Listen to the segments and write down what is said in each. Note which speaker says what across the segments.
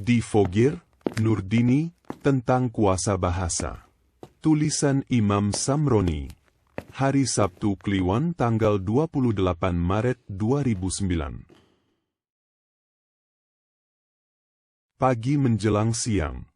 Speaker 1: Di Fogir, Nurdini, tentang kuasa bahasa. Tulisan Imam Samroni. Hari Sabtu Kliwon tanggal 28 Maret 2009. Pagi menjelang siang.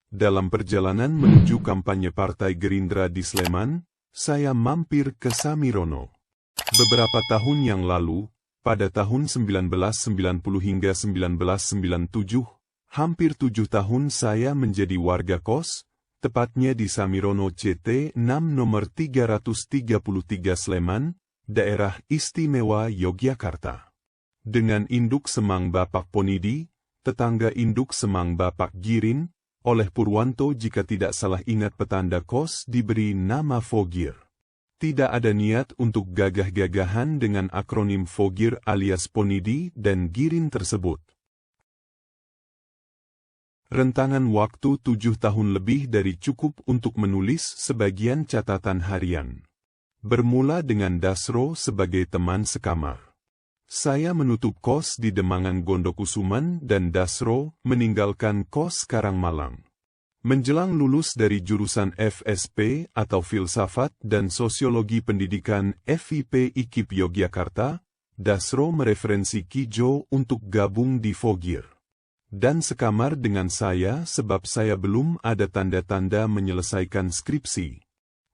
Speaker 1: Dalam perjalanan menuju kampanye Partai Gerindra di Sleman, saya mampir ke Samirono. Beberapa tahun yang lalu, pada tahun 1990 hingga 1997, hampir 7 tahun saya menjadi warga kos, tepatnya di Samirono CT 6 nomor 333 Sleman, daerah istimewa Yogyakarta. Dengan induk Semang Bapak Ponidi, tetangga induk Semang Bapak Girin, oleh Purwanto jika tidak salah ingat petanda kos diberi nama Fogir. Tidak ada niat untuk gagah-gagahan dengan akronim Fogir alias Ponidi dan Girin tersebut. Rentangan waktu 7 tahun lebih dari cukup untuk menulis sebagian catatan harian. Bermula dengan Dasro sebagai teman sekamar. Saya menutup kos di Demangan Gondokusuman dan Dasro meninggalkan kos Karangmalang. Menjelang lulus dari jurusan FSP atau Filsafat dan Sosiologi Pendidikan FIP IKIP Yogyakarta, Dasro mereferensi Kijo untuk gabung di Fogir. Dan sekamar dengan saya sebab saya belum ada tanda-tanda menyelesaikan skripsi.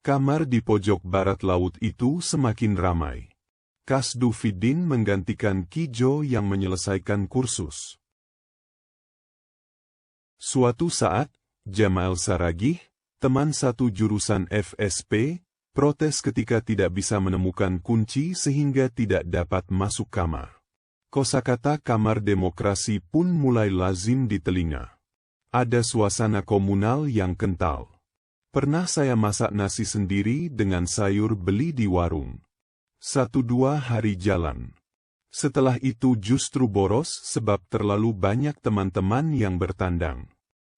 Speaker 1: Kamar di pojok barat laut itu semakin ramai. Kasdu Fiddin menggantikan Kijo yang menyelesaikan kursus. Suatu saat, Jamal Saragih, teman satu jurusan FSP, protes ketika tidak bisa menemukan kunci sehingga tidak dapat masuk kamar. Kosakata kamar demokrasi pun mulai lazim di telinga. Ada suasana komunal yang kental. Pernah saya masak nasi sendiri dengan sayur beli di warung. 1-2 hari jalan. Setelah itu justru boros sebab terlalu banyak teman-teman yang bertandang.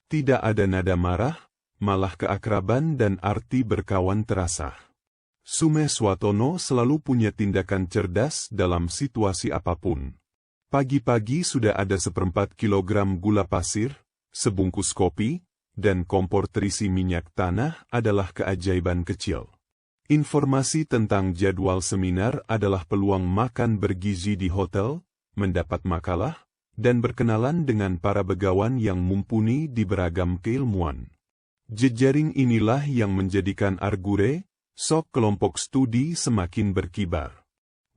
Speaker 1: Tidak ada nada marah, malah keakraban dan arti berkawan terasa. Sume Swatono selalu punya tindakan cerdas dalam situasi apapun. Pagi-pagi sudah ada 1/4 kilogram gula pasir, sebungkus kopi, dan kompor terisi minyak tanah adalah keajaiban kecil. Informasi tentang jadwal seminar adalah peluang makan bergizi di hotel, mendapat makalah, dan berkenalan dengan para begawan yang mumpuni di beragam keilmuan. Jejaring inilah yang menjadikan Argure, sok kelompok studi semakin berkibar.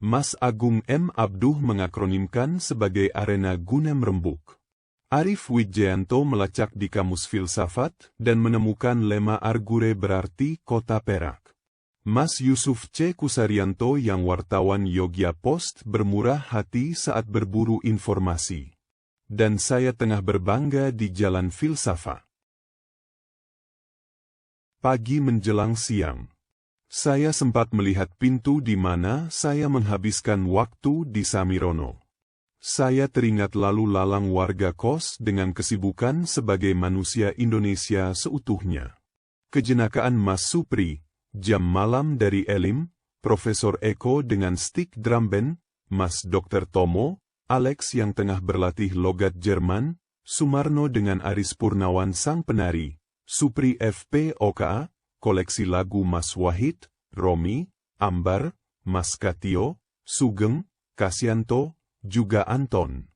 Speaker 1: Mas Agung M. Abduh mengakronimkan sebagai arena guna merembuk. Arif Wijayanto melacak di Kamus Filsafat dan menemukan lema Argure berarti kota Perak. Mas Yusuf C. Kusarianto yang wartawan Yogya Post bermurah hati saat berburu informasi. Dan saya tengah berbangga di Jalan Filsafat. Pagi menjelang siang. Saya sempat melihat pintu di mana saya menghabiskan waktu di Samirono. Saya teringat lalu lalang warga kos dengan kesibukan sebagai manusia Indonesia seutuhnya. Kejenakaan Mas Supri, jam malam dari Elim, Profesor Eko dengan stick drum band, Mas Dr. Tomo, Alex yang tengah berlatih logat Jerman, Sumarno dengan Aris Purnawan sang penari, Supri FPOKA, koleksi lagu Mas Wahid, Romi, Ambar, Mas Katio, Sugeng, Kasianto, juga Anton.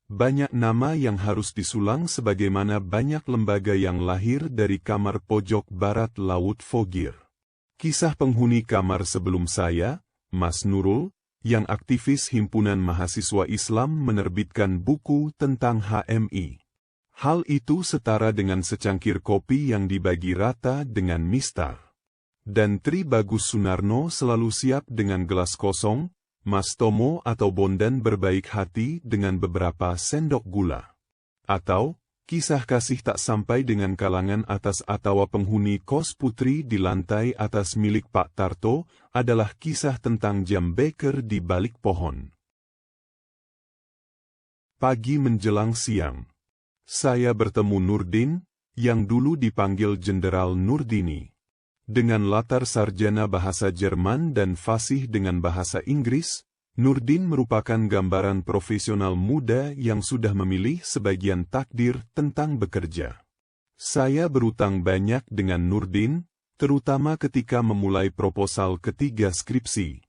Speaker 1: Banyak nama yang harus disulang sebagaimana banyak lembaga yang lahir dari kamar pojok barat laut Fogir. Kisah penghuni kamar sebelum saya, Mas Nurul, yang aktivis Himpunan Mahasiswa Islam menerbitkan buku tentang HMI. Hal itu setara dengan secangkir kopi yang dibagi rata dengan mistar. Dan Tri Bagus Sunarno selalu siap dengan gelas kosong, Mas Tomo atau Bondan berbaik hati dengan beberapa sendok gula. Atau, kisah kasih tak sampai dengan kalangan atas atau penghuni kos putri di lantai atas milik Pak Tarto adalah kisah tentang jam beker di balik pohon. Pagi menjelang siang. Saya bertemu Nurdin, yang dulu dipanggil Jenderal Nurdini. Dengan latar sarjana bahasa Jerman dan fasih dengan bahasa Inggris, Nurdin merupakan gambaran profesional muda yang sudah memilih sebagian takdir tentang bekerja. Saya berutang banyak dengan Nurdin, terutama ketika memulai proposal ketiga skripsi.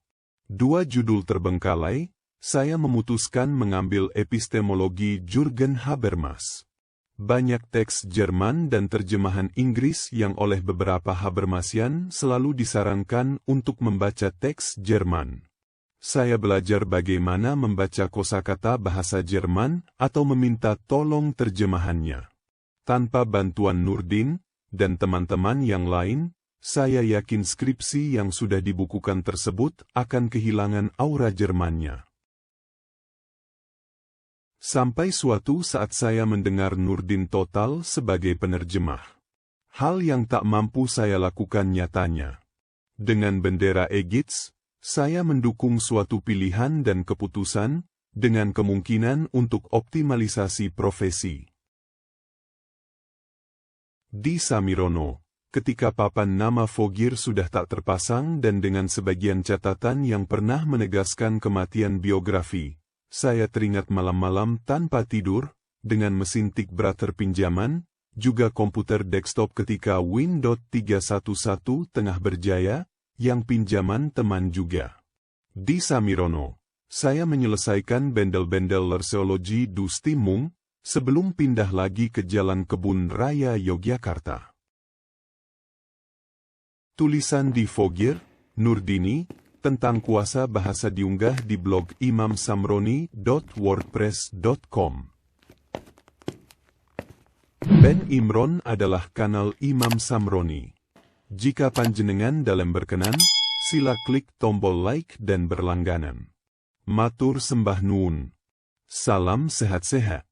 Speaker 1: 2 judul terbengkalai, saya memutuskan mengambil epistemologi Jürgen Habermas. Banyak teks Jerman dan terjemahan Inggris yang oleh beberapa Habermasian selalu disarankan untuk membaca teks Jerman. Saya belajar bagaimana membaca kosakata bahasa Jerman atau meminta tolong terjemahannya. Tanpa bantuan Nurdin dan teman-teman yang lain, saya yakin skripsi yang sudah dibukukan tersebut akan kehilangan aura Jermannya. Sampai suatu saat saya mendengar Nurdin total sebagai penerjemah. Hal yang tak mampu saya lakukan nyatanya. Dengan bendera EGITS, saya mendukung suatu pilihan dan keputusan, dengan kemungkinan untuk optimalisasi profesi. Di Samirono, ketika papan nama Vogir sudah tak terpasang dan dengan sebagian catatan yang pernah menegaskan kematian biografi, saya teringat malam-malam tanpa tidur, dengan mesin typewriter pinjaman, juga komputer desktop ketika Windows 3.1.1 tengah berjaya, yang pinjaman teman juga. Di Samirono, saya menyelesaikan bendel-bendel Lerseologi du Stimmung, sebelum pindah lagi ke Jalan Kebun Raya Yogyakarta. Tulisan di Vogir, Nurdini, tentang kuasa bahasa diunggah di blog imamsamroni.wordpress.com. Ben Imron adalah kanal Imam Samroni. Jika panjenengan dalam berkenan, sila klik tombol like dan berlangganan. Matur sembah nuwun. Salam sehat-sehat.